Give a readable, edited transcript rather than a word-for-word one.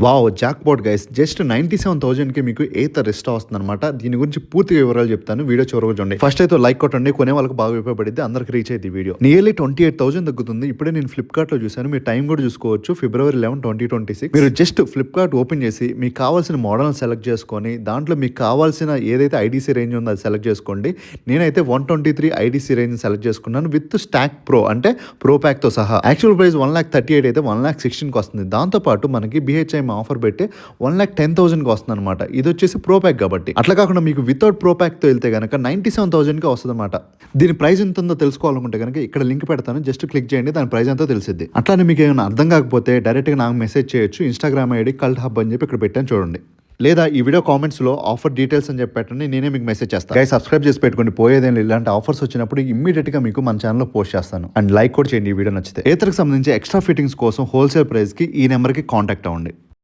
Wow! Jackpot guys. Just 97,000కి మీకు eighth రెస్టా వస్తుందన్నమాట. దీని గురించి పూర్తిగా వివరాలు చెప్తాను. వీడియో చివరకు చూడండి. ఫస్ట్ అయితే లైక్ కొట్టండి. కొనే వాళ్ళకి బాగా ఉపయోగపడిద్ది. అందరికి రీచ్ అయ్యిద్ది ఈ వీడియో. నియర్లీ 28,000 తగ్గుతుంది. ఇప్పుడే నేను ఫ్లిప్‌కార్ట్‌లో చూసాను. మీరు టైం కూడా చూసుకోవచ్చు. ఫిబ్రవరి 11, 2026. మీరు జస్ట్ ఫ్లిప్‌కార్ట్ ఓపెన్ చేసి మీకు కావాల్సిన మోడల్‌ని సెలెక్ట్ చేసుకొని దాంట్లో మీకు కావాల్సిన ఏదైతే ఐడీసీ రేంజ్ ఉందో అది సెలెక్ట్ చేసుకోండి. నేనైతే 123 ఐడీసీ రేంజ్ సెలెక్ట్ చేసుకున్నాను విత్ స్టాక్ ప్రో అంటే ప్రో ప్యాక్‌తో సహా. యాక్చువల్ ప్రైస్ 1,38,000 అయితే 1,16,000కి వస్తుంది. దాంతో పాటు మనకి BHI ఆఫర్ పెట్టి 1,10,000కి వస్తుంది అనమాట. ఇది వచ్చేసి ప్రో ప్యాక్ కాబట్టి. అట్లా కాకుండా మీకు వితౌట్ ప్రో ప్యాక్ తో వెళ్తే కనుక 97,000కి వస్తుంది అనమాట. దీని ప్రైస్ ఎంత ఉందో తెలుసుకోవాలనుకుంటే కనుక ఇక్కడ లింక్ పెడతాను, జస్ట్ క్లిక్ చేయండి, దాని ప్రైస్ ఎంతో తెలిసిద్ది. అట్లానే మీకు ఏమైనా అర్థం కాకపోతే డైరెక్ట్ గా నాకు మెసేజ్ చేయొచ్చు. ఇన్స్టాగ్రామ్ ఐడి కల్ట్ హబ్ అని చెప్పి ఇక్కడ పెట్టాను చూడండి. లేదా ఈ వీడియో కామెంట్స్ లో ఆఫర్ డీటెయిల్స్ అని చెప్పి పెట్టండి, నేనే మీకు మెసేజ్ చేస్తాను. గైస్ సబ్స్క్రైబ్ చేసి పెట్టుకోండి, పోయేదేం ఇలాంటి ఆఫర్స్ వచ్చినప్పుడు ఇమ్మీడియట్ గా మీకు మన ఛానల్లో పోస్ట్ చేస్తాను. అండ్ లైక్ కూడా చేయండి ఈ వీడియో నచ్చితే. ఏతర్కి సంబంధించి ఎక్స్ట్రా ఫిట్టింగ్స్ కోసం హోల్సేల్ ప్రైస్ కి ఈ నెంబర్ కి కాంటాక్ట్ అవ్వండి.